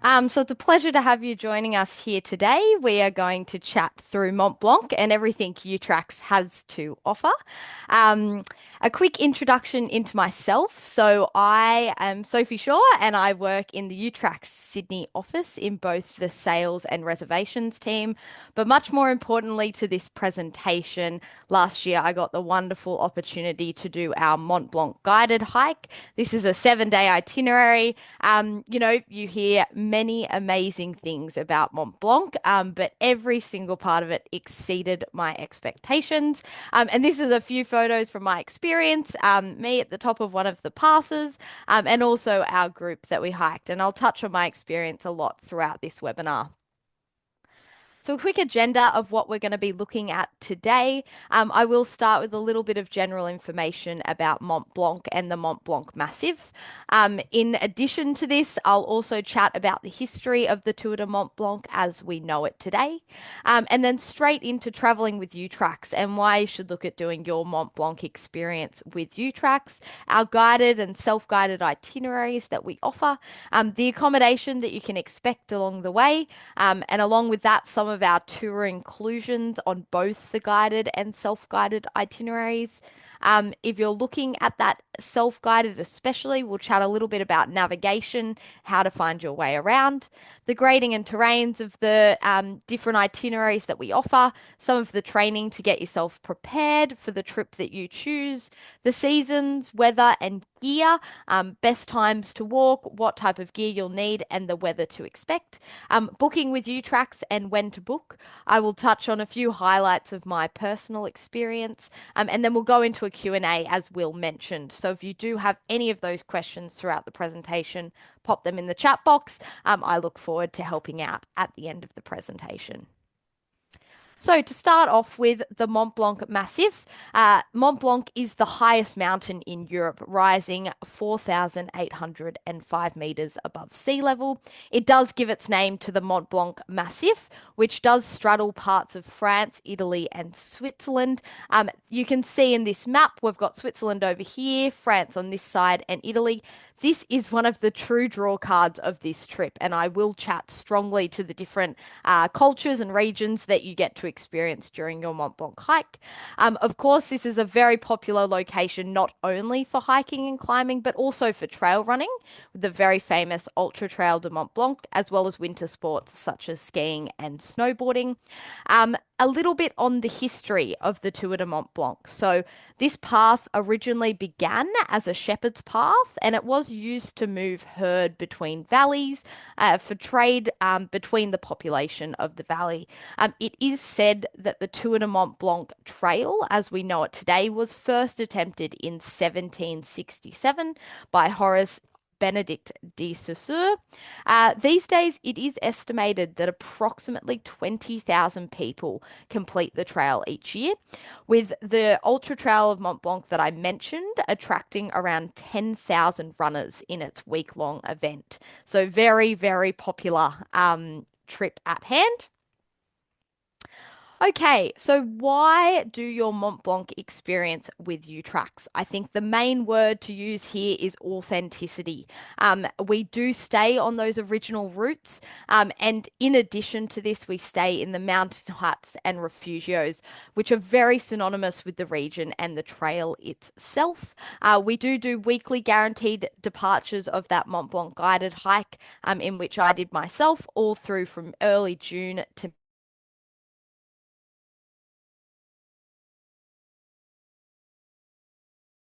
So it's a pleasure to have you joining us here today. We are going to chat through Mont Blanc and everything UTracks has to offer. Um, a quick introduction into myself. So I am Sophie Shaw and I work in the UTracks Sydney office in both the sales and reservations team. But much more importantly to this presentation, last year I got the wonderful opportunity to do our Mont Blanc guided hike. This is a 7 day itinerary. You hear many amazing things about Mont Blanc, but every single part of it exceeded my expectations. And this is a few photos from my experience, me at the top of one of the passes, and also our group that we hiked. And I'll touch on my experience a lot throughout this webinar. So, a quick agenda of what we're going to be looking at today. I will start with a little bit of general information about Mont Blanc and the Mont Blanc Massif. In addition to this, I'll also chat about the history of the Tour du Mont Blanc as we know it today. And then straight into traveling with UTracks and why you should look at doing your Mont Blanc experience with UTracks, our guided and self guided itineraries that we offer, the accommodation that you can expect along the way, and along with that, some of our tour inclusions on both the guided and self-guided itineraries. If you're looking at that self-guided especially, we'll chat a little bit about navigation, how to find your way around, the grading and terrains of the different itineraries that we offer, some of the training to get yourself prepared for the trip that you choose, the seasons, weather and gear, best times to walk, what type of gear you'll need and the weather to expect, booking with UTracks and when to book. I will touch on a few highlights of my personal experience, and then we'll go into a Q&A as Will mentioned. So if you do have any of those questions throughout the presentation, pop them in the chat box. I look forward to helping out at the end of the presentation. So to start off with the Mont Blanc Massif, Mont Blanc is the highest mountain in Europe, rising 4,805 meters above sea level. It does give its name to the Mont Blanc Massif, which does straddle parts of France, Italy, and Switzerland. You can see in this map, we've got Switzerland over here, France on this side, and Italy. This is one of the true draw cards of this trip, and I will chat strongly to the different cultures and regions that you get to experience during your Mont Blanc hike. Of course, this is a very popular location not only for hiking and climbing, but also for trail running, with the very famous Ultra Trail du Mont Blanc, as well as winter sports such as skiing and snowboarding. A little bit on the history of the Tour de Mont Blanc. So, this path originally began as a shepherd's path and it was used to move herd between valleys for trade between the population of the valley. It is said that the Tour de Mont Blanc Trail, as we know it today, was first attempted in 1767 by Horace Benedict de Saussure. These days, it is estimated that approximately 20,000 people complete the trail each year, with the Ultra Trail of Mont Blanc that I mentioned attracting around 10,000 runners in its week-long event. So very, very popular trip at hand. Okay, so why do your Mont Blanc experience with UTracks? I think the main word to use here is authenticity. We do stay on those original routes, and in addition to this, we stay in the mountain huts and refugios, which are very synonymous with the region and the trail itself. We do weekly guaranteed departures of that Mont Blanc guided hike, in which I did myself, all through from early June to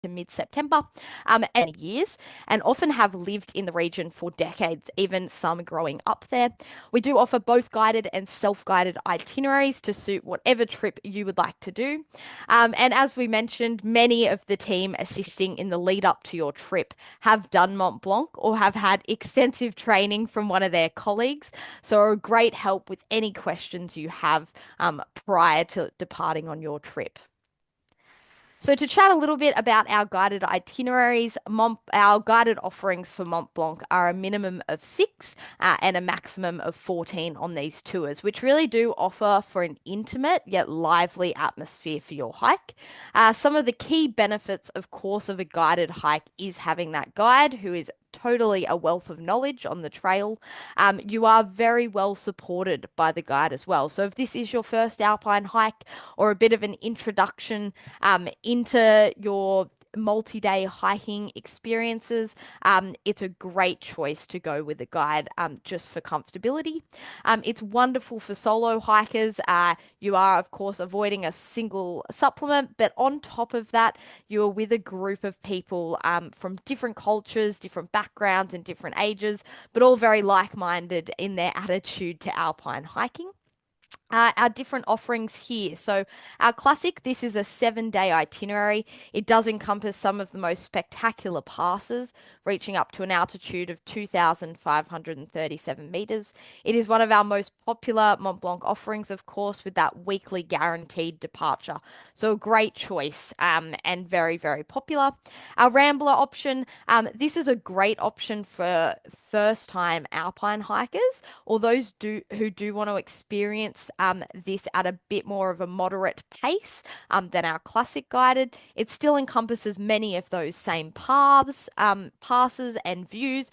mid-September, and years, and often have lived in the region for decades, even some growing up there. We do offer both guided and self-guided itineraries to suit whatever trip you would like to do. And as we mentioned, many of the team assisting in the lead up to your trip have done Mont Blanc or have had extensive training from one of their colleagues, so are a great help with any questions you have prior to departing on your trip. So, to chat a little bit about our guided itineraries, our guided offerings for Mont Blanc are a minimum of six and a maximum of 14 on these tours, which really do offer for an intimate yet lively atmosphere for your hike. Some of the key benefits, of course, of a guided hike is having that guide who is totally a wealth of knowledge on the trail. You are very well supported by the guide as well. So if this is your first alpine hike or a bit of an introduction into your multi-day hiking experiences, it's a great choice to go with a guide just for comfortability. It's wonderful for solo hikers. You are, of course, avoiding a single supplement, but on top of that, you are with a group of people from different cultures, different backgrounds, and different ages, but all very like-minded in their attitude to alpine hiking. Our different offerings here. So, our classic, this is a 7 day itinerary. It does encompass some of the most spectacular passes, reaching up to an altitude of 2,537 meters. It is one of our most popular Mont Blanc offerings, of course, with that weekly guaranteed departure. So, a great choice and very, very popular. Our Rambler option, this is a great option for first time alpine hikers or those who do want to experience this at a bit more of a moderate pace than our classic guided. It still encompasses many of those same paths, passes, and views.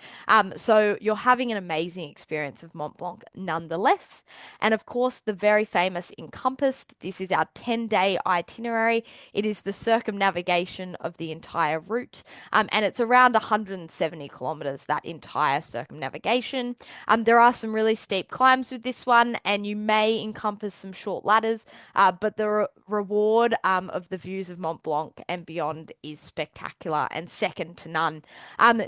So you're having an amazing experience of Mont Blanc nonetheless. And of course, the very famous Encompassed. This is our 10-day itinerary. It is the circumnavigation of the entire route, and it's around 170 kilometers, that entire circumnavigation. There are some really steep climbs with this one, and you may encompass some short ladders, but the reward of the views of Mont Blanc and beyond is spectacular and second to none.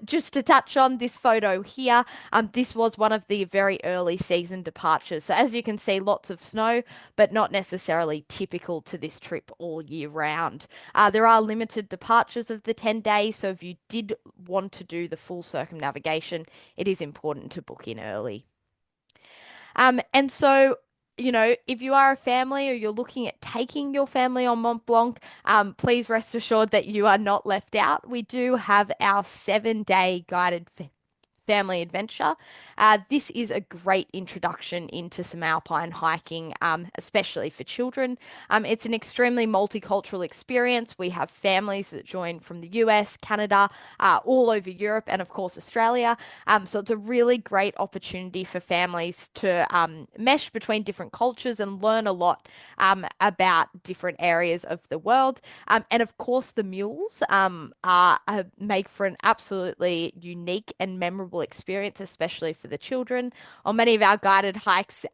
Just to touch on this photo here, this was one of the very early season departures. So as you can see, lots of snow, but not necessarily typical to this trip all year round. There are limited departures of the 10 days, so if you did want to do the full circumnavigation, it is important to book in early. And so, if you are a family or you're looking at taking your family on Mont Blanc, please rest assured that you are not left out. We do have our 7 day guided family adventure. This is a great introduction into some alpine hiking, especially for children. It's an extremely multicultural experience. We have families that join from the US, Canada, all over Europe, and of course Australia. So it's a really great opportunity for families to mesh between different cultures and learn a lot about different areas of the world. And of course, the mules make for an absolutely unique and memorable experience, especially for the children. On many of our guided hikes,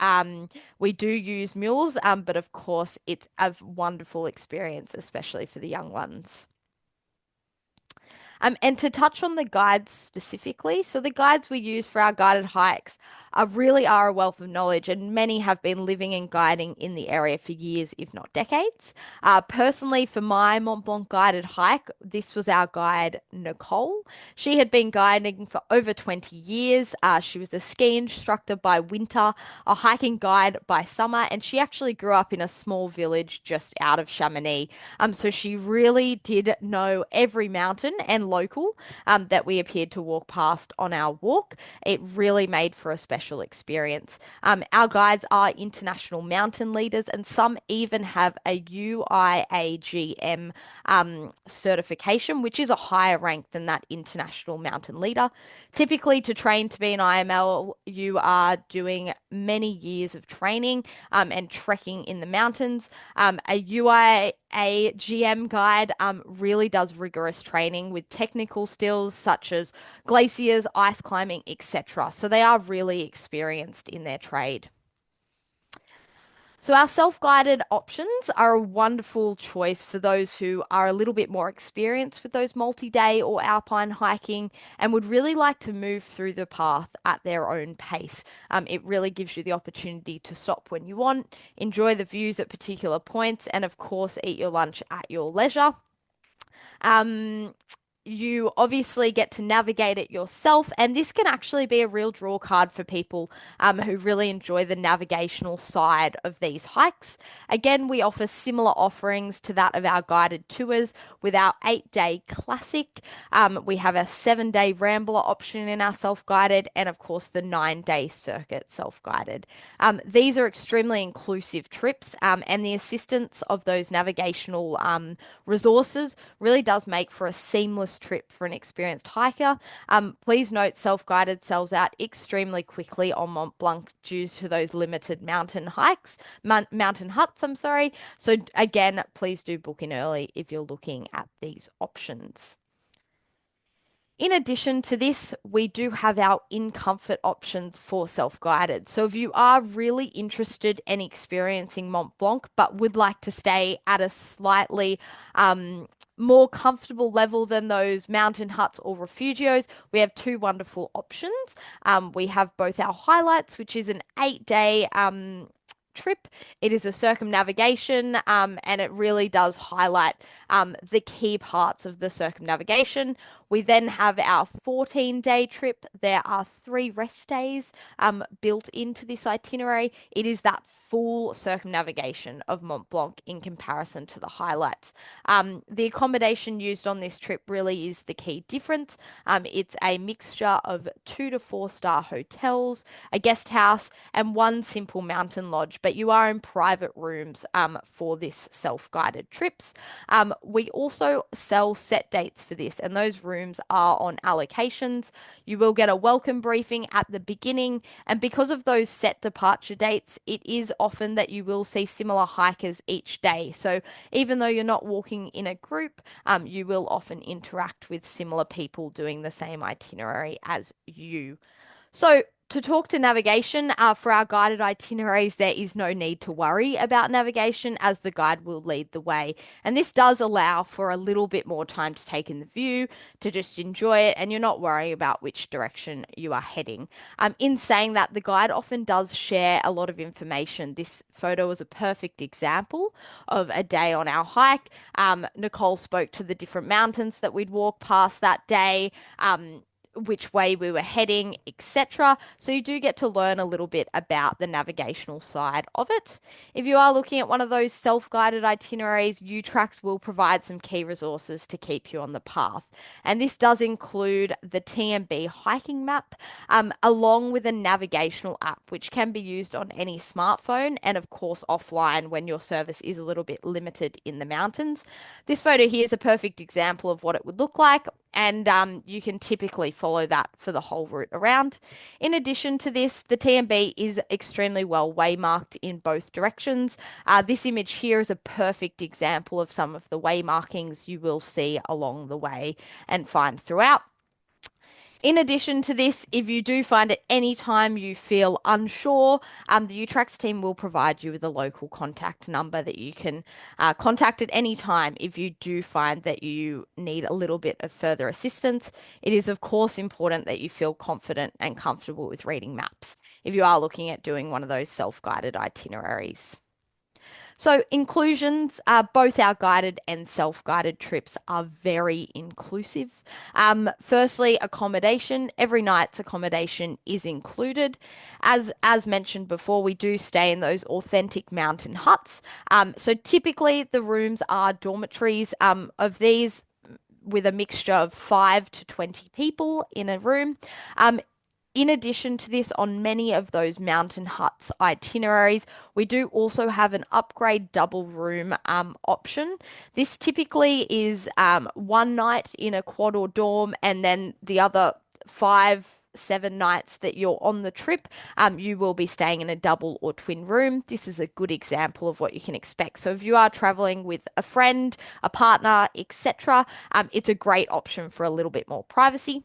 we do use mules, but of course, it's a wonderful experience, especially for the young ones. And to touch on the guides specifically, so the guides we use for our guided hikes really are a wealth of knowledge, and many have been living and guiding in the area for years, if not decades. Personally, for my Mont Blanc guided hike, this was our guide, Nicole. She had been guiding for over 20 years. She was a ski instructor by winter, a hiking guide by summer, and she actually grew up in a small village just out of Chamonix. So she really did know every mountain and local that we appeared to walk past on our walk. It really made for a special experience. Our guides are international mountain leaders, and some even have a UIAGM certification, which is a higher rank than that international mountain leader. Typically, to train to be an IML, you are doing many years of training and trekking in the mountains. A UIAGM guide really does rigorous training with technical skills such as glaciers, ice climbing, etc. So they are really experienced in their trade. So our self-guided options are a wonderful choice for those who are a little bit more experienced with those multi-day or alpine hiking and would really like to move through the path at their own pace. It really gives you the opportunity to stop when you want, enjoy the views at particular points, and of course, eat your lunch at your leisure. Um, you obviously get to navigate it yourself, and this can actually be a real draw card for people who really enjoy the navigational side of these hikes. Again, we offer similar offerings to that of our guided tours with our 8 day classic. We have a 7 day rambler option in our self-guided, and of course, the 9 day circuit self-guided. These are extremely inclusive trips, and the assistance of those navigational resources really does make for a seamless seamless trip for an experienced hiker. Please note self-guided sells out extremely quickly on Mont Blanc due to those limited mountain huts, I'm sorry. So again, please do book in early if you're looking at these options. In addition to this, we do have our in comfort options for self guided. So, if you are really interested in experiencing Mont Blanc but would like to stay at a slightly more comfortable level than those mountain huts or refugios, we have two wonderful options. We have both our highlights, which is an 8 day trip. It is a circumnavigation, and it really does highlight the key parts of the circumnavigation. We then have our 14-day trip. There are 3 rest days built into this itinerary. It is that full circumnavigation of Mont Blanc in comparison to the highlights. The accommodation used on this trip really is the key difference. It's a mixture of 2 to 4 star hotels, a guest house, and one simple mountain lodge, but you are in private rooms for this self-guided trips. We also sell set dates for this, and those rooms are on allocations. You will get a welcome briefing at the beginning, and because of those set departure dates, it is often that you will see similar hikers each day. So even though you're not walking in a group, you will often interact with similar people doing the same itinerary as you. So, to talk to navigation, for our guided itineraries, there is no need to worry about navigation as the guide will lead the way. And this does allow for a little bit more time to take in the view, to just enjoy it, and you're not worrying about which direction you are heading. In saying that, the guide often does share a lot of information. This photo is a perfect example of a day on our hike. Nicole spoke to the different mountains that we'd walk past that day. Which way we were heading, etc. So you do get to learn a little bit about the navigational side of it. If you are looking at one of those self-guided itineraries, UTracks will provide some key resources to keep you on the path. And this does include the TMB hiking map, along with a navigational app, which can be used on any smartphone and of course offline when your service is a little bit limited in the mountains. This photo here is a perfect example of what it would look like, and you can typically follow that for the whole route around. In addition to this, the TMB is extremely well waymarked in both directions. This image here is a perfect example of some of the waymarkings you will see along the way and find throughout. In addition to this, if you do find at any time you feel unsure, the UTracks team will provide you with a local contact number that you can contact at any time if you do find that you need a little bit of further assistance. It is, of course, important that you feel confident and comfortable with reading maps if you are looking at doing one of those self-guided itineraries. So, inclusions, both our guided and self-guided trips are very inclusive. Firstly, accommodation. Every night's accommodation is included. As mentioned before, we do stay in those authentic mountain huts. So typically the rooms are dormitories. Of these, with a mixture of 5 to 20 people in a room. In addition to this, on many of those mountain huts itineraries, we do also have an upgrade double room option. This typically is 1 night in a quad or dorm, and then the other 5, 7 nights that you're on the trip, you will be staying in a double or twin room. This is a good example of what you can expect. So if you are traveling with a friend, a partner, etc., it's a great option for a little bit more privacy.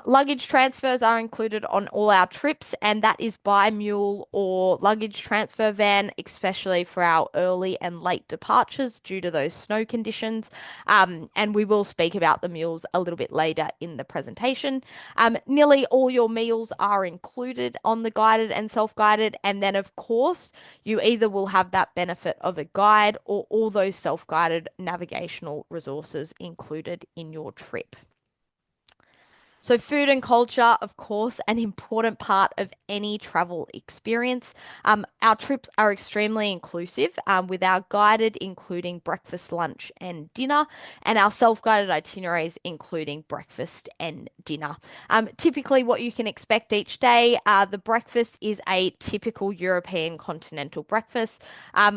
Luggage transfers are included on all our trips, and that is by mule or luggage transfer van, especially for our early and late departures due to those snow conditions. And we will speak about the mules a little bit later in the presentation. Nearly all your meals are included on the guided and self-guided, and then of course you either will have that benefit of a guide or all those self-guided navigational resources included in your trip. So, food and culture, of course, an important part of any travel experience. Our trips are extremely inclusive, with our guided including breakfast, lunch, and dinner, and our self-guided itineraries including breakfast and dinner. Typically, what you can expect each day, the breakfast is a typical European continental breakfast,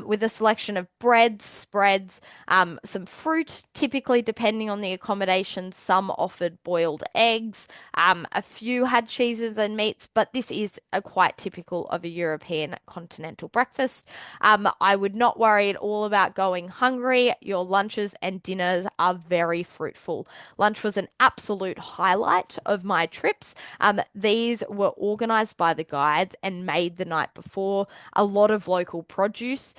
with a selection of breads, spreads, some fruit, typically depending on the accommodation. Some offered boiled eggs, a few had cheeses and meats, but this is a quite typical of a European continental breakfast. I would not worry at all about going hungry. Your lunches and dinners are very fruitful. Lunch was an absolute highlight of my trips. These were organized by the guides and made the night before. A lot of local produce.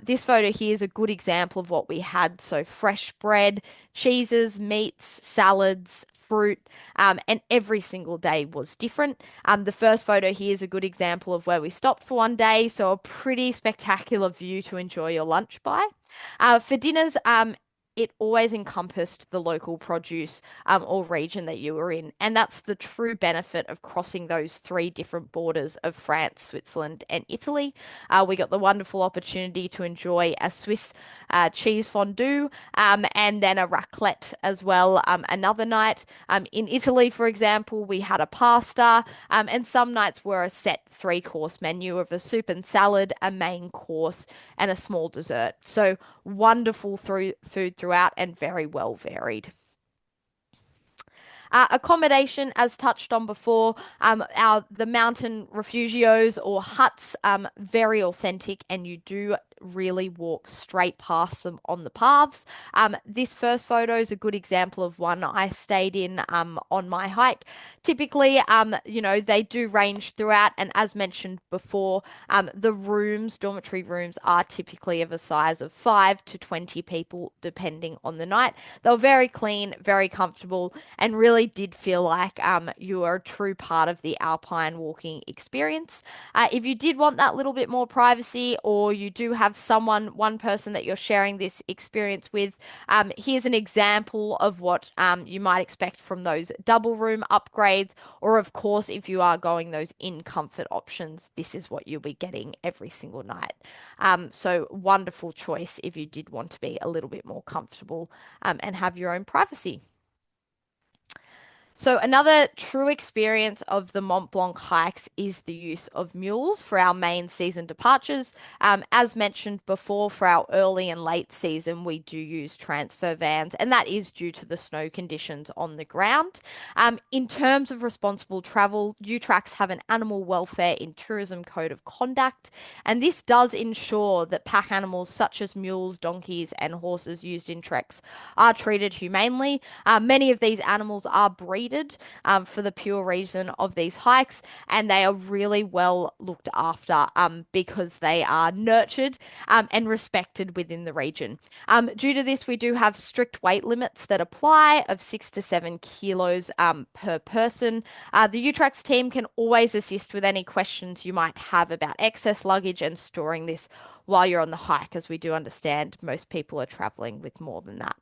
This photo here is a good example of what we had. So fresh bread, cheeses, meats, salads, fruit, and every single day was different. The first photo here is a good example of where we stopped for one day, so a pretty spectacular view to enjoy your lunch by. For dinners, it always encompassed the local produce or region that you were in. And that's the true benefit of crossing those three different borders of France, Switzerland, and Italy. We got the wonderful opportunity to enjoy a Swiss cheese fondue and then a raclette as well another night. In Italy, for example, we had a pasta, and some nights were a set three-course menu of a soup and salad, a main course, and a small dessert. So wonderful food throughout and very well varied. Accommodation, as touched on before, our the mountain refugios or huts, very authentic, and you do really walk straight past them on the paths. This first photo is a good example of one I stayed in on my hike. Typically, they do range throughout, and as mentioned before, the dormitory rooms, are typically of a size of 5 to 20 people, depending on the night. They were very clean, very comfortable, and really did feel like you are a true part of the alpine walking experience. If you did want that little bit more privacy, or you do have one person that you're sharing this experience with, here's an example of what you might expect from those double room upgrades, or of course, if you are going those in comfort options, this is what you'll be getting every single night. So wonderful choice if you did want to be a little bit more comfortable and have your own privacy. So another true experience of the Mont Blanc hikes is the use of mules for our main season departures. As mentioned before, for our early and late season, we do use transfer vans, and that is due to the snow conditions on the ground. In terms of responsible travel, UTracks have an animal welfare in tourism code of conduct, and this does ensure that pack animals such as mules, donkeys, and horses used in treks are treated humanely. Many of these animals are breeded for the pure reason of these hikes, and they are really well looked after because they are nurtured and respected within the region. Due to this, we do have strict weight limits that apply of 6 to 7 kilos per person. The UTracks team can always assist with any questions you might have about excess luggage and storing this while you're on the hike, as we do understand most people are traveling with more than that.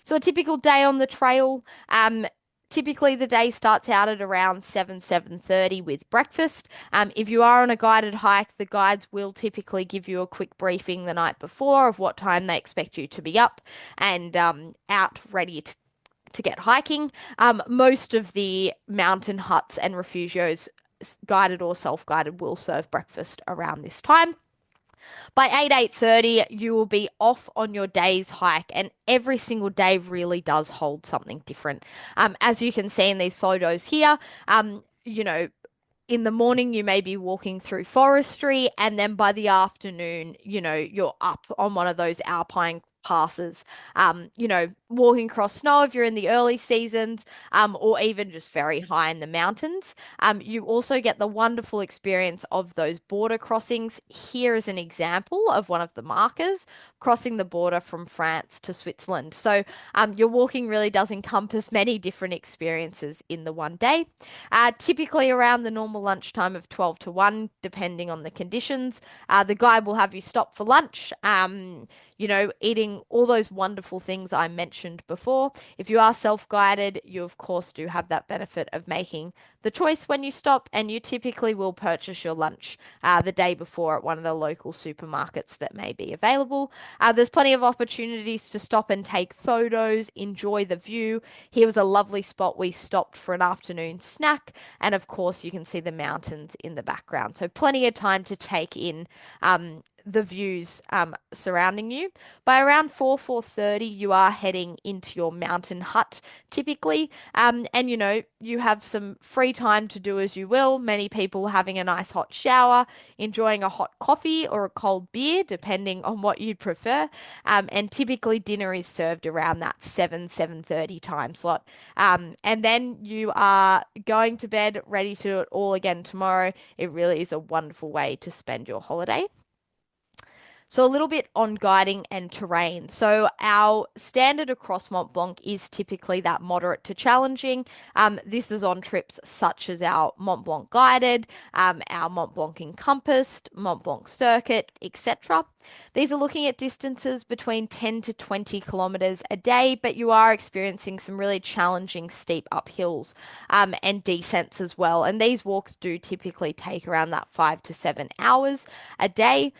So a typical day on the trail, typically the day starts out at around 7:30 with breakfast. If you are on a guided hike, the guides will typically give you a quick briefing the night before of what time they expect you to be up and out ready to get hiking. Most of the mountain huts and refugios, guided or self-guided, will serve breakfast around this time. By 8:30, you will be off on your day's hike, and every single day really does hold something different. As you can see in these photos here, in the morning you may be walking through forestry, and then by the afternoon, you're up on one of those alpine passes, walking across snow if you're in the early seasons, or even just very high in the mountains. You also get the wonderful experience of those border crossings. Here is an example of one of the markers crossing the border from France to Switzerland. So your walking really does encompass many different experiences in the one day. Typically around the normal lunchtime of 12 to 1, depending on the conditions. The guide will have you stop for lunch. eating all those wonderful things I mentioned before. If you are self-guided, you of course do have that benefit of making the choice when you stop, and you typically will purchase your lunch the day before at one of the local supermarkets that may be available. There's plenty of opportunities to stop and take photos, enjoy the view. Here was a lovely spot we stopped for an afternoon snack, and of course, you can see the mountains in the background. So, plenty of time to take in the views surrounding you. By around 4:30, you are heading into your mountain hut typically. And you have some free time to do as you will. Many people having a nice hot shower, enjoying a hot coffee or a cold beer, depending on what you'd prefer. And typically dinner is served around that 7:30 time slot. And then you are going to bed, ready to do it all again tomorrow. It really is a wonderful way to spend your holiday. So, a little bit on guiding and terrain. So, our standard across Mont Blanc is typically that moderate to challenging. This is on trips such as our Mont Blanc guided, our Mont Blanc encompassed, Mont Blanc circuit, etc. These are looking at distances between 10 to 20 kilometers a day, but you are experiencing some really challenging steep uphills and descents as well. And these walks do typically take around that 5 to 7 hours a day.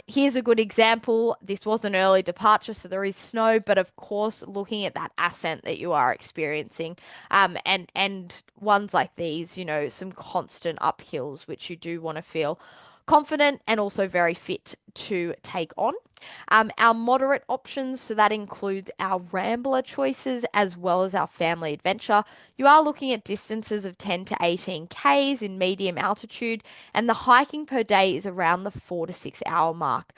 Here's a good example. This was an early departure, so there is snow, but of course, looking at that ascent that you are experiencing, and ones like these, some constant uphills, which you do want to feel confident and also very fit to take on. Our moderate options, so that includes our rambler choices as well as our family adventure. You are looking at distances of 10 to 18 Ks in medium altitude, and the hiking per day is around the 4 to 6 hour mark.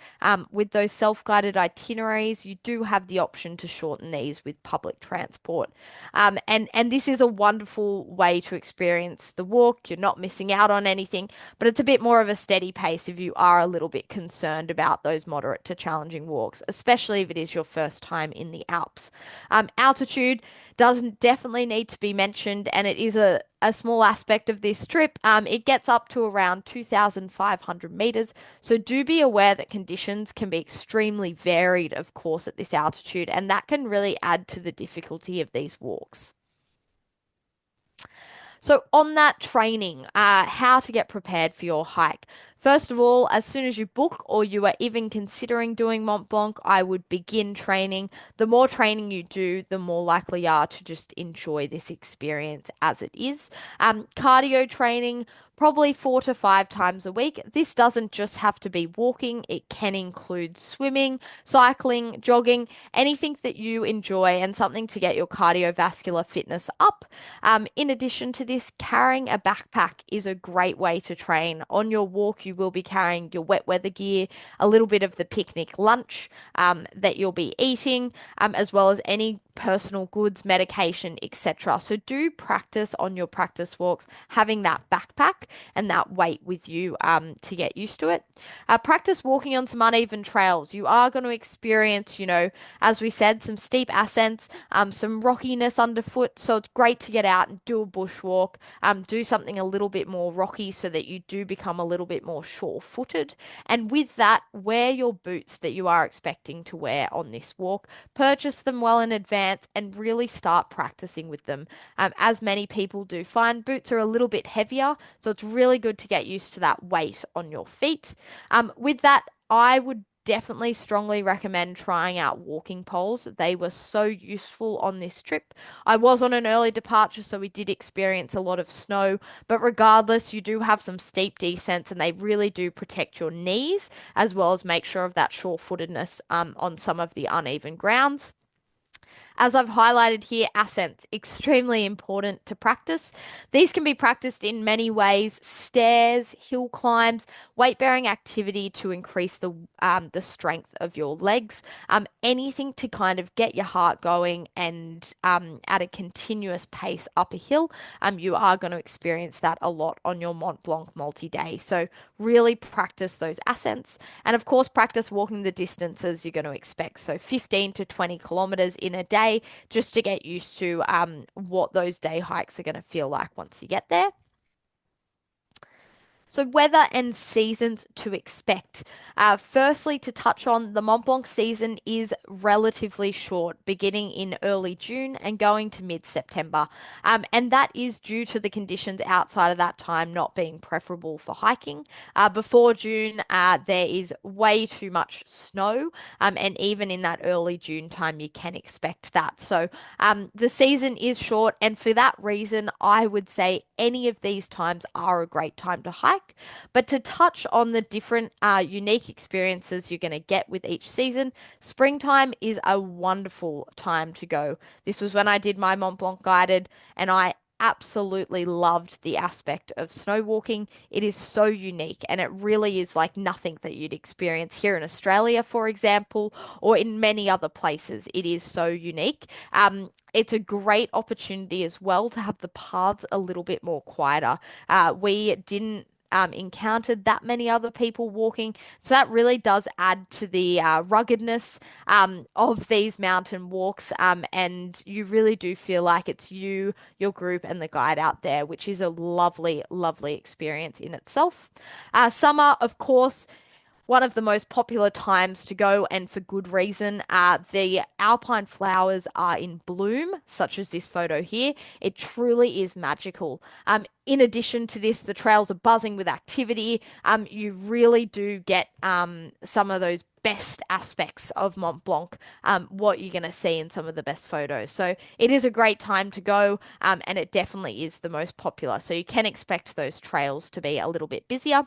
With those self-guided itineraries, you do have the option to shorten these with public transport. And this is a wonderful way to experience the walk. You're not missing out on anything, but it's a bit more of a steady pace if you are a little bit concerned about those moderate to challenging walks, especially if it is your first time in the Alps. Altitude doesn't definitely need to be mentioned, and it is a small aspect of this trip. It gets up to around 2,500 meters, so do be aware that conditions can be extremely varied, of course, at this altitude, and that can really add to the difficulty of these walks. So, on that training, how to get prepared for your hike. First of all, as soon as you book or you are even considering doing Mont Blanc, I would begin training. The more training you do, the more likely you are to just enjoy this experience as it is. Cardio training, probably 4 to 5 times a week. This doesn't just have to be walking, it can include swimming, cycling, jogging, anything that you enjoy and something to get your cardiovascular fitness up. In addition to this, carrying a backpack is a great way to train. On your walk, you will be carrying your wet weather gear, a little bit of the picnic lunch that you'll be eating, as well as any personal goods, medication, etc. So do practice on your practice walks, having that backpack and that weight with you to get used to it. Practice walking on some uneven trails. You are going to experience, as we said, some steep ascents, some rockiness underfoot. So it's great to get out and do a bushwalk, do something a little bit more rocky so that you do become a little bit more sure-footed. And with that, wear your boots that you are expecting to wear on this walk. Purchase them well in advance and really start practicing with them. As many people do find, boots are a little bit heavier, so it's really good to get used to that weight on your feet. With that, I would definitely strongly recommend trying out walking poles. They were so useful on this trip. I was on an early departure, so we did experience a lot of snow, but regardless, you do have some steep descents and they really do protect your knees as well as make sure of that sure-footedness on some of the uneven grounds. As I've highlighted here, ascents, extremely important to practice. These can be practiced in many ways: stairs, hill climbs, weight-bearing activity to increase the strength of your legs. Anything to kind of get your heart going and at a continuous pace up a hill. You are going to experience that a lot on your Mont Blanc multi-day. So really practice those ascents, and of course practice walking the distances you're going to expect. So 15 to 20 kilometers in a day, just to get used to what those day hikes are going to feel like once you get there. So, weather and seasons to expect. Firstly, to touch on the Mont Blanc season is relatively short, beginning in early June and going to mid-September. And that is due to the conditions outside of that time not being preferable for hiking. Before June, there is way too much snow, and even in that early June time, you can expect that. So, the season is short, and for that reason, I would say any of these times are a great time to hike. But to touch on the different unique experiences you're going to get with each season, springtime is a wonderful time to go. This was when I did my Mont Blanc guided, and I absolutely loved the aspect of snow walking. It is so unique, and it really is like nothing that you'd experience here in Australia, for example, or in many other places. It is so unique. It's a great opportunity as well to have the paths a little bit more quieter. We didn't encountered that many other people walking. So that really does add to the ruggedness of these mountain walks. And you really do feel like it's you, your group, and the guide out there, which is a lovely, lovely experience in itself. Summer, of course, one of the most popular times to go, and for good reason. The alpine flowers are in bloom, such as this photo here. It truly is magical. In addition to this, the trails are buzzing with activity. You really do get some of those best aspects of Mont Blanc, what you're going to see in some of the best photos. So it is a great time to go, and it definitely is the most popular. So you can expect those trails to be a little bit busier.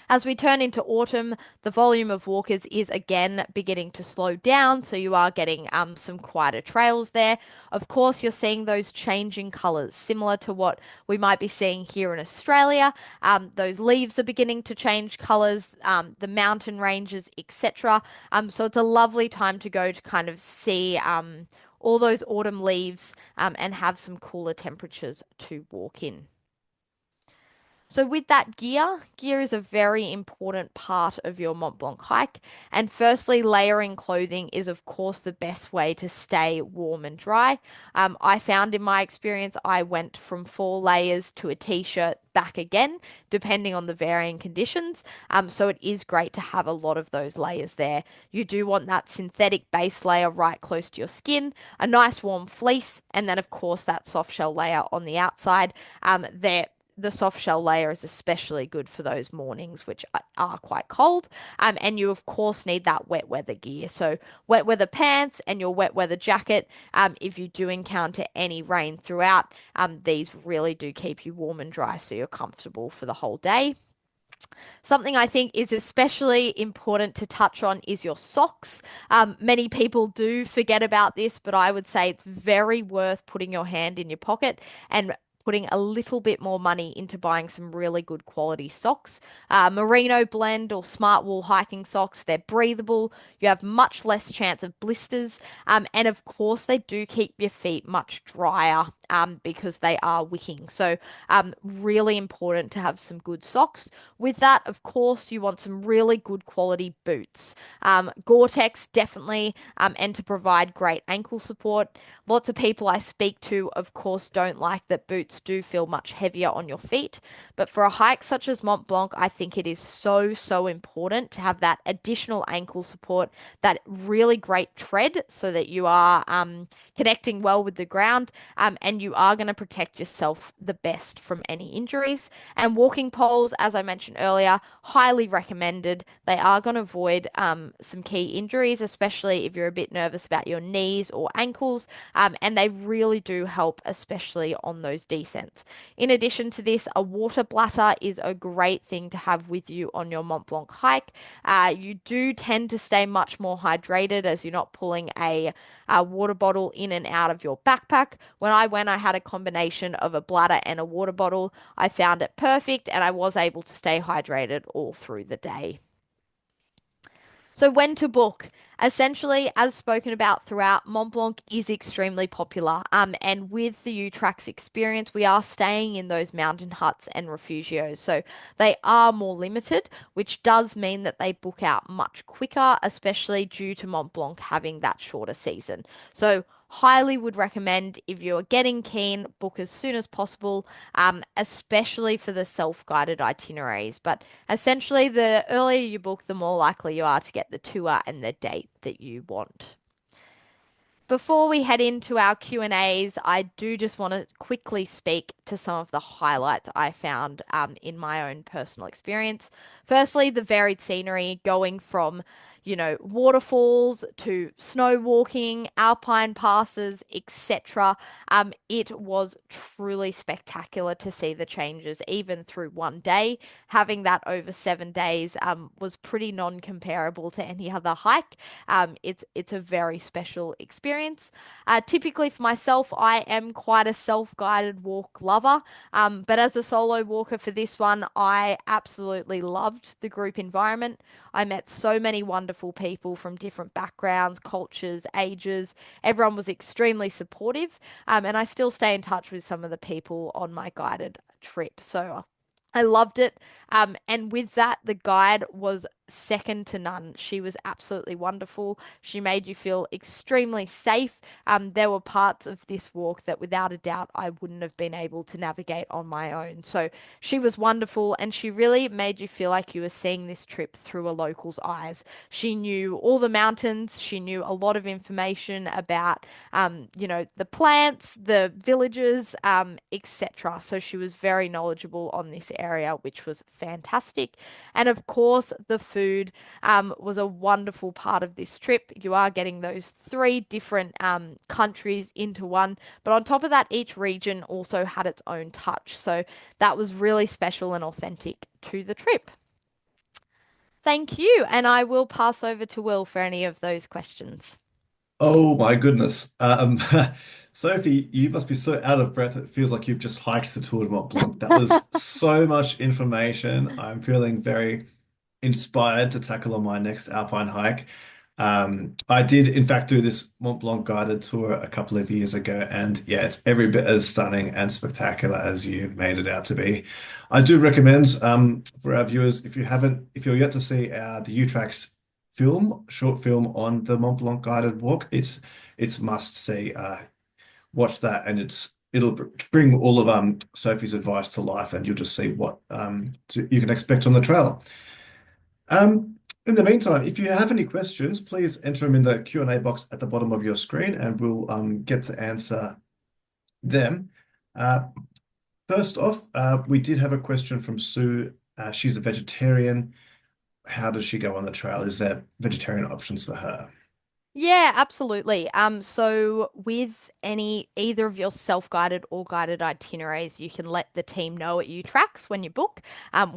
As we turn into autumn, the volume of walkers is again beginning to slow down, so you are getting some quieter trails there. Of course, you're seeing those changing colours, similar to what we might be seeing here in Australia. Those leaves are beginning to change colours, the mountain ranges, etc. So it's a lovely time to go to kind of see all those autumn leaves and have some cooler temperatures to walk in. So with that gear is a very important part of your Mont Blanc hike. And firstly, layering clothing is of course the best way to stay warm and dry. I found in my experience, I went from 4 layers to a t-shirt back again, depending on the varying conditions. So it is great to have a lot of those layers there. You do want that synthetic base layer right close to your skin, a nice warm fleece, and then of course that soft shell layer on the outside. The soft shell layer is especially good for those mornings, which are quite cold. And you, of course, need that wet weather gear. So, wet weather pants and your wet weather jacket. If you do encounter any rain throughout, these really do keep you warm and dry so you're comfortable for the whole day. Something I think is especially important to touch on is your socks. Many people do forget about this, but I would say it's very worth putting your hand in your pocket and putting a little bit more money into buying some really good quality socks. Merino blend or smart wool hiking socks, they're breathable. You have much less chance of blisters. And of course, they do keep your feet much drier because they are wicking. So, really important to have some good socks. With that, of course, you want some really good quality boots. Gore-Tex, definitely, and to provide great ankle support. Lots of people I speak to, of course, don't like that boots do feel much heavier on your feet. But for a hike such as Mont Blanc, I think it is so, so important to have that additional ankle support, that really great tread so that you are connecting well with the ground, and you are going to protect yourself the best from any injuries. And walking poles, as I mentioned earlier, highly recommended. They are going to avoid some key injuries, especially if you're a bit nervous about your knees or ankles, and they really do help, especially on those descents. In addition to this, a water bladder is a great thing to have with you on your Mont Blanc hike. You do tend to stay much more hydrated as you're not pulling a water bottle in and out of your backpack. When I went, I had a combination of a bladder and a water bottle. I found it perfect and I was able to stay hydrated all through the day. So, when to book? Essentially, as spoken about throughout, Mont Blanc is extremely popular. And with the UTracks experience, we are staying in those mountain huts and refugios. So, they are more limited, which does mean that they book out much quicker, especially due to Mont Blanc having that shorter season. So, highly would recommend if you're getting keen, book as soon as possible, especially for the self-guided itineraries. But essentially, the earlier you book, the more likely you are to get the tour and the date that you want. Before we head into our Q&As, I do just want to quickly speak to some of the highlights I found in my own personal experience. Firstly, the varied scenery going from, waterfalls to snow walking, alpine passes, etc. It was truly spectacular to see the changes, even through one day. Having that over 7 days was pretty non-comparable to any other hike. It's a very special experience. Typically for myself, I am quite a self-guided walk lover, but as a solo walker for this one, I absolutely loved the group environment. I met so many wonderful people from different backgrounds, cultures, ages. Everyone was extremely supportive, and I still stay in touch with some of the people on my guided trip. So I loved it. And with that, the guide was second to none. She was absolutely wonderful. She made you feel extremely safe. There were parts of this walk that, without a doubt, I wouldn't have been able to navigate on my own. So she was wonderful, and she really made you feel like you were seeing this trip through a local's eyes. She knew all the mountains. She knew a lot of information about, the plants, the villages, etc. So she was very knowledgeable on this area, which was fantastic. And of course, the food was a wonderful part of this trip. You are getting those three different countries into one, but on top of that, each region also had its own touch. So that was really special and authentic to the trip. Thank you, and I will pass over to Will for any of those questions. Oh my goodness. Sophie, you must be so out of breath. It feels like you've just hiked the Tour du Mont Blanc. That was so much information. I'm feeling very inspired to tackle on my next alpine hike. I did, in fact, do this Mont Blanc guided tour a couple of years ago, and yeah, it's every bit as stunning and spectacular as you made it out to be. I do recommend for our viewers, if you're yet to see the UTracks short film on the Mont Blanc guided walk, it's must see. Watch that, and it'll bring all of Sophie's advice to life, and you'll just see what you can expect on the trail. In the meantime, if you have any questions, please enter them in the Q&A box at the bottom of your screen, and we'll get to answer them. Uh, First off, we did have a question from Sue. She's a vegetarian. How does she go on the trail? Is there vegetarian options for her? Yeah, absolutely. So with either of your self-guided or guided itineraries, you can let the team know at UTracks when you book.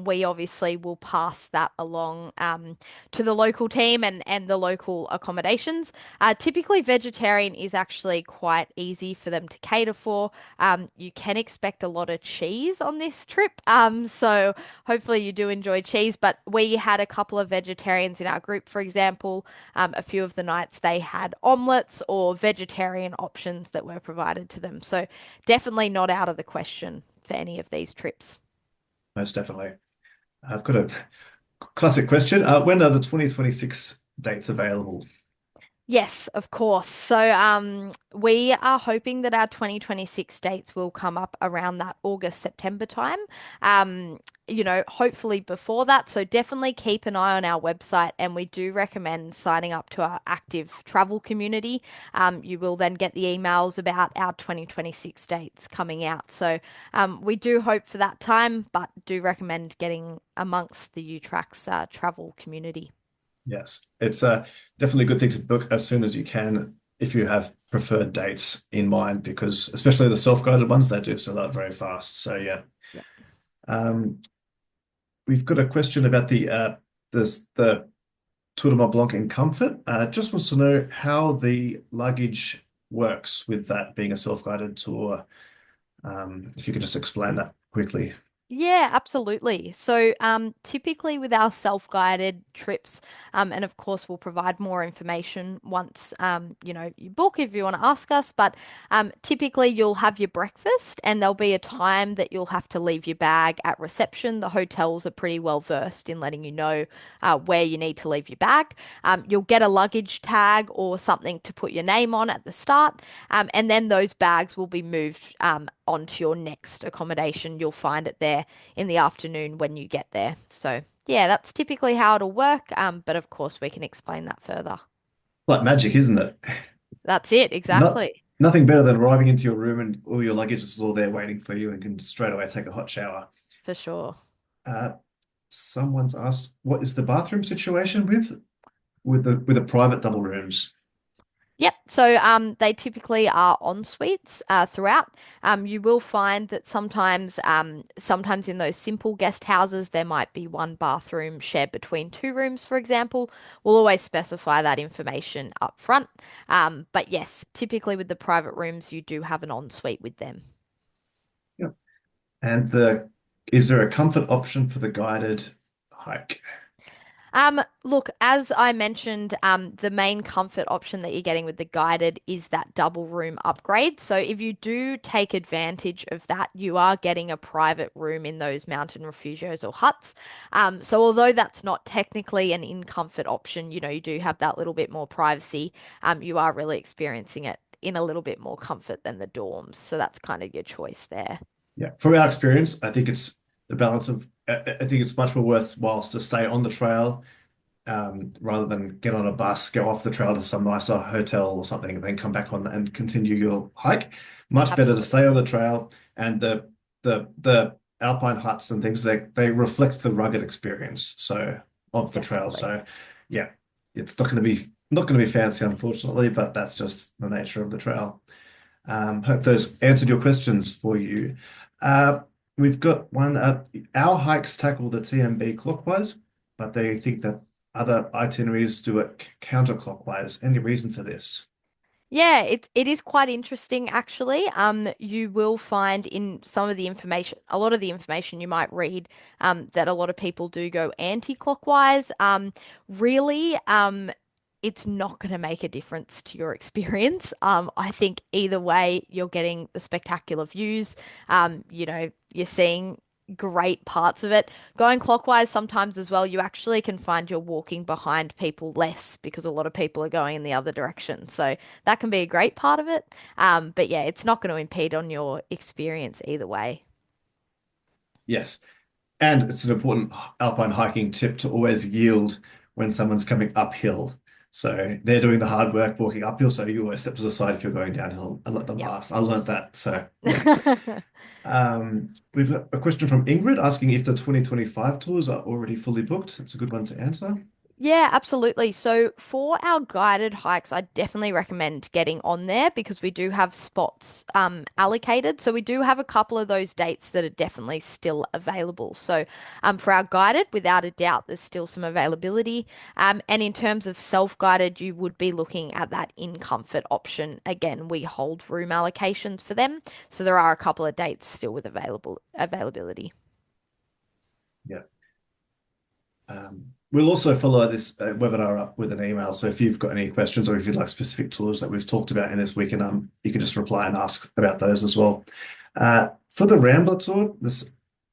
We obviously will pass that along to the local team and the local accommodations. Typically, vegetarian is actually quite easy for them to cater for. You can expect a lot of cheese on this trip. So hopefully you do enjoy cheese. But we had a couple of vegetarians in our group, for example. A few of the nights they had omelets or vegetarian options that were provided to them. So definitely not out of the question for any of these trips. Most definitely. I've got a classic question. When are the 2026 dates available? Yes, of course. So, we are hoping that our 2026 dates will come up around that August, September time. Hopefully before that. So definitely keep an eye on our website, and we do recommend signing up to our active travel community. You will then get the emails about our 2026 dates coming out. So, we do hope for that time, but do recommend getting amongst the UTracks travel community. Yes, it's definitely a good thing to book as soon as you can if you have preferred dates in mind, because especially the self-guided ones, they do sell out very fast. So yeah. Yeah. Um, we've got a question about the Tour de Mont Blanc in comfort. Just wants to know how the luggage works with that being a self-guided tour. If you could just explain that quickly. Yeah, absolutely. So, typically with our self-guided trips, and of course we'll provide more information once, you book if you want to ask us. But typically you'll have your breakfast, and there'll be a time that you'll have to leave your bag at reception. The hotels are pretty well versed in letting you know where you need to leave your bag. You'll get a luggage tag or something to put your name on at the start, and then those bags will be moved onto your next accommodation. You'll find it there in the afternoon when you get there. So, yeah, that's typically how it'll work. But of course, we can explain that further. Like magic, isn't it? That's it, Not exactly, nothing better than arriving into your room and all your luggage is all there waiting for you and can straight away take a hot shower. for sure. Uh, Someone's asked, what is the bathroom situation with the private double rooms? Yep. So they typically are en suites throughout. You will find that sometimes in those simple guest houses, there might be one bathroom shared between two rooms, for example. We'll always specify that information up front. But yes, typically with the private rooms, you do have an en suite with them. Yep. And is there a comfort option for the guided hike? Look, as I mentioned, the main comfort option that you're getting with the guided is that double room upgrade. So if you do take advantage of that, you are getting a private room in those mountain refugios or huts. So although that's not technically an in comfort option, you do have that little bit more privacy. You are really experiencing it in a little bit more comfort than the dorms. So that's kind of your choice there. Yeah, from our experience, I think it's the balance of. I think it's much more worthwhile to stay on the trail rather than get on a bus, go off the trail to some nicer hotel or something, and then come back on and continue your hike. Much better to stay Absolutely. on the trail, and the alpine huts and things they reflect the rugged experience of the trail. Definitely. So yeah, it's not going to be fancy, unfortunately, but that's just the nature of the trail. Hope those answered your questions for you. Uh, we've got one. Our hikes tackle the TMB clockwise, but they think that other itineraries do it counterclockwise. Any reason for this? Yeah, it is quite interesting actually. You will find in some of the information, a lot of the information you might read, that a lot of people do go anti-clockwise. Really, it's not going to make a difference to your experience. I think either way, you're getting the spectacular views. You're seeing great parts of it. Going clockwise sometimes as well, you actually can find you're walking behind people less because a lot of people are going in the other direction. So that can be a great part of it. But yeah, it's not going to impede on your experience either way. Yes, and it's an important alpine hiking tip to always yield when someone's coming uphill. So they're doing the hard work walking uphill, so you always step to the side if you're going downhill and let them Yep. pass. I learned that. So yeah. We've got a question from Ingrid asking if the 2025 tours are already fully booked. It's a good one to answer. Yeah, absolutely. So for our guided hikes, I definitely recommend getting on there because we do have spots allocated. So we do have a couple of those dates that are definitely still available. So for our guided, without a doubt, there's still some availability. And in terms of self-guided, you would be looking at that in comfort option. Again, we hold room allocations for them, so there are a couple of dates still with availability. Yeah. We'll also follow this webinar up with an email. So if you've got any questions or if you'd like specific tours that we've talked about in this week, and you can just reply and ask about those as well. For the Rambler tour,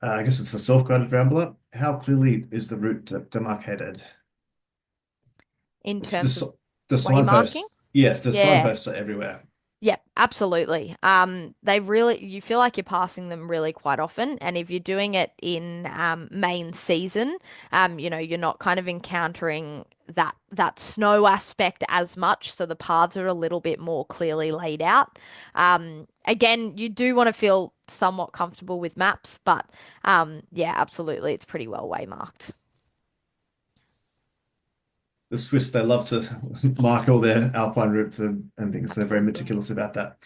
I guess it's the self-guided Rambler. How clearly is the route demarcated? In It's the terms of s- the way marking, signposts. Yes, the yeah. signposts are everywhere. Yep, absolutely. You feel like you're passing them really quite often, and if you're doing it in main season, you're not kind of encountering that snow aspect as much, so the paths are a little bit more clearly laid out. Again, you do want to feel somewhat comfortable with maps, but yeah, absolutely, it's pretty well waymarked. The Swiss, they love to mark all their alpine routes and things. They're very Absolutely. meticulous about that.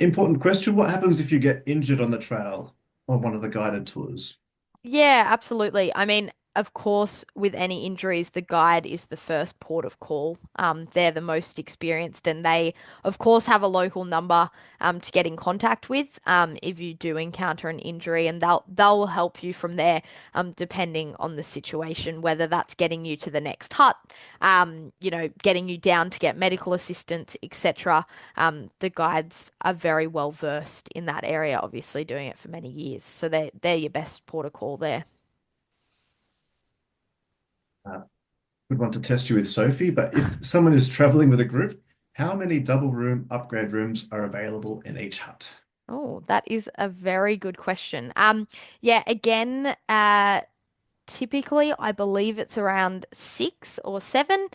Important question. What happens if you get injured on the trail on one of the guided tours? Yeah, absolutely. I mean, of course, with any injuries, the guide is the first port of call. They're the most experienced, and they, of course, have a local number to get in contact with if you do encounter an injury, and they'll help you from there, depending on the situation, whether that's getting you to the next hut, getting you down to get medical assistance, etc. The guides are very well versed in that area, obviously doing it for many years, so they're your best port of call there. Uh, would want to test you with Sophie, but if someone is traveling with a group, how many double room upgrade rooms are available in each hut? Oh, that is a very good question. Yeah, again, typically I believe it's around 6 or 7.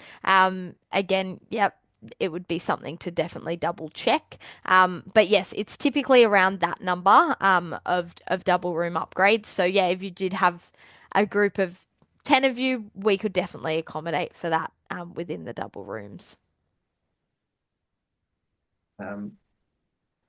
Again, yep, it would be something to definitely double check. But yes, it's typically around that number of double room upgrades. So yeah, if you did have a group of 10 of you, we could definitely accommodate for that within the double rooms. Um,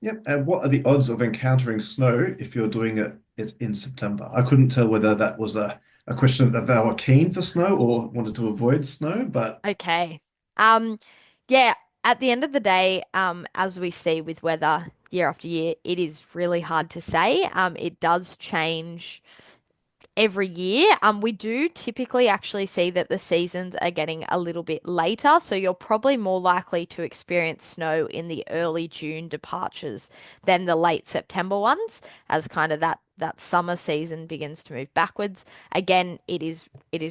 Yep. And what are the odds of encountering snow if you're doing it in September? I couldn't tell whether that was a question that they were keen for snow or wanted to avoid snow, but Okay. Um, yeah, at the end of the day, as we see with weather year after year, it is really hard to say. It does change every year. We do typically actually see that the seasons are getting a little bit later, so you're probably more likely to experience snow in the early June departures than the late September ones, as kind of that summer season begins to move backwards. Again, it is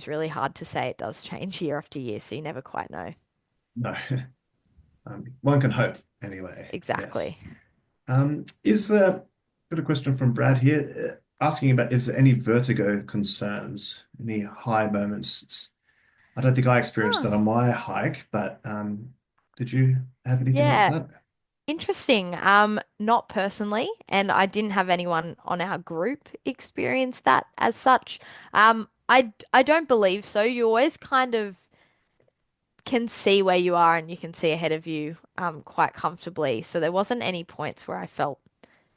really hard to say. It does change year after year, so you never quite know. no. One can hope anyway. Yes. Exactly. Is there, got a question from Brad here, asking about is there any vertigo concerns, any high moments? I don't think I experienced that Oh, on my hike, but did you have anything like yeah. that? Interesting. Not personally, and I didn't have anyone on our group experience that as such. I don't believe so. You always kind of can see where you are and you can see ahead of you quite comfortably. So there wasn't any points where I felt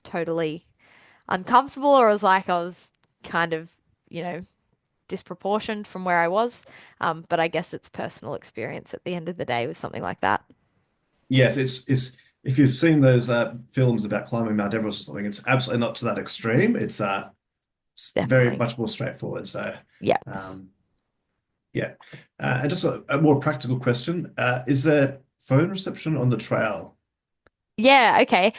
totally uncomfortable or was like I was kind of, you know, disproportioned from where I was. But I guess it's personal experience at the end of the day with something like that. Yes, it's if you've seen those films about climbing Mount Everest or something, it's absolutely not to that extreme. It's very Definitely. much more straightforward. So, Yeah. um, yeah. And just a more practical question: is there phone reception on the trail? Yeah, okay.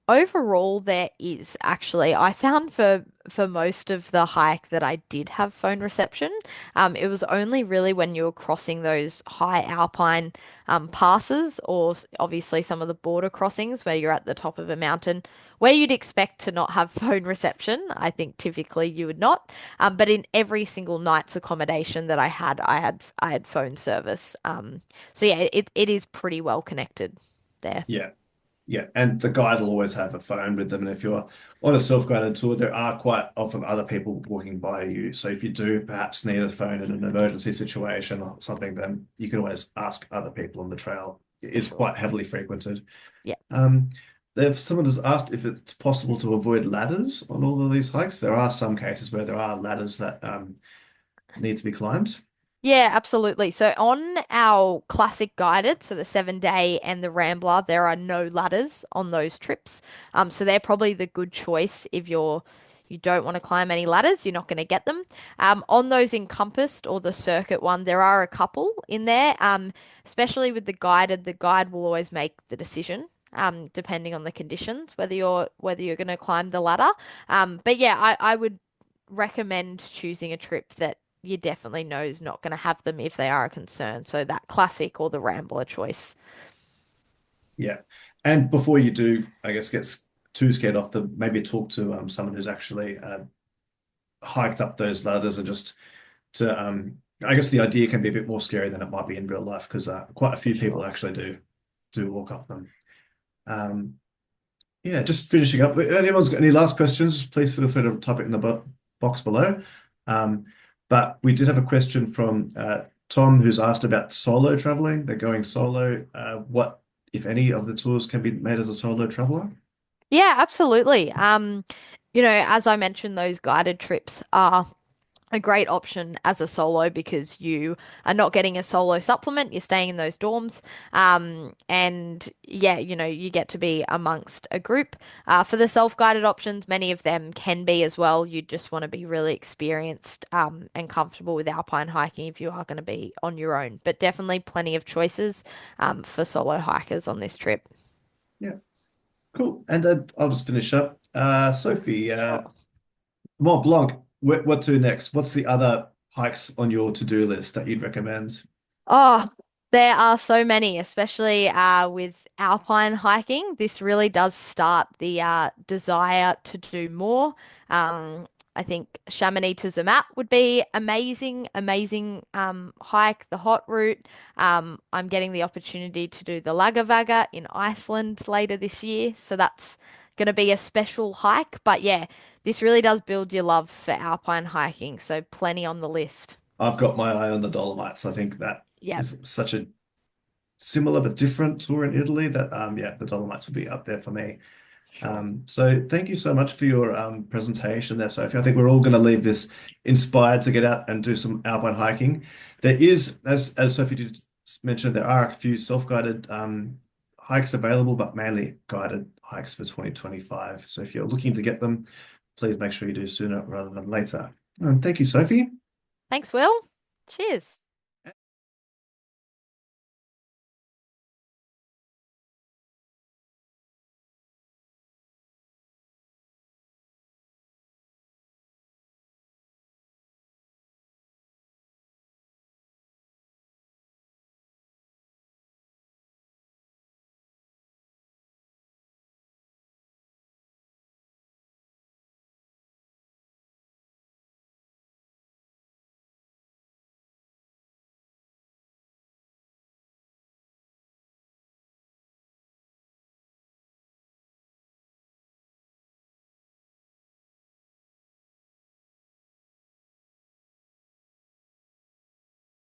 Overall there is actually. I found for most of the hike that I did have phone reception. It was only really when you were crossing those high alpine passes or obviously some of the border crossings where you're at the top of a mountain where you'd expect to not have phone reception. I think typically you would not. But in every single night's accommodation that I had phone service. So yeah, it is pretty well connected there. Yeah, yeah. And the guide will always have a phone with them. And if you're on a self-guided tour, there are quite often other people walking by you. So if you do perhaps need a phone in an emergency situation or something, then you can always ask other people on the trail. For It's sure. quite heavily frequented. Yeah. Um, someone has asked if it's possible to avoid ladders on all of these hikes. There are some cases where there are ladders that need to be climbed. Yeah, absolutely. So on our classic guided, so the 7 day and the Rambler, there are no ladders on those trips. So they're probably the good choice if you don't want to climb any ladders, you're not going to get them. On those encompassed or the circuit one, there are a couple in there. Especially with the guide will always make the decision. Depending on the conditions, whether you're going to climb the ladder. But yeah, I would recommend choosing a trip that you definitely know is not going to have them if they are a concern. So that classic or the Rambler choice. Yeah. And before you do, I guess, too scared off maybe talk to someone who's actually hiked up those ladders and just to I guess the idea can be a bit more scary than it might be in real life because quite a For few people sure. actually do walk up them. Um, yeah, just finishing up. If anyone's got any last questions, please feel free to type it in the box below. Um, but we did have a question from Tom who's asked about solo traveling. They're going solo. What, if any, of the tours can be made as a solo traveler? Yeah, absolutely. As I mentioned, those guided trips are a great option as a solo because you are not getting a solo supplement. You're staying in those dorms. And yeah, you get to be amongst a group. For the self-guided options, many of them can be as well. You just want to be really experienced, and comfortable with alpine hiking if you are going to be on your own. But definitely plenty of choices, for solo hikers on this trip. Yeah, cool. And I'll just finish up. Sophie, Sure. Mont Blanc, what to next? What's the other hikes on your to-do list that you'd recommend? Oh, there are so many, especially with alpine hiking. This really does start the desire to do more. Um, I think Chamonix to Zermatt would be amazing, amazing hike, the hot route. I'm getting the opportunity to do the Lagervaga in Iceland later this year, so that's going to be a special hike. But yeah, this really does build your love for alpine hiking, so plenty on the list. I've got my eye on the Dolomites. I think that Yep, is such a similar but different tour in Italy that yeah, the Dolomites will be up there for me. sure. So thank you so much for your presentation there, Sophie. I think we're all going to leave this inspired to get out and do some alpine hiking. There is, as Sophie did mention, there are a few self-guided hikes available, but mainly guided hikes for 2025. So if you're looking to get them, please make sure you do sooner rather than later. Thank you, Sophie. Thanks, Will. Cheers.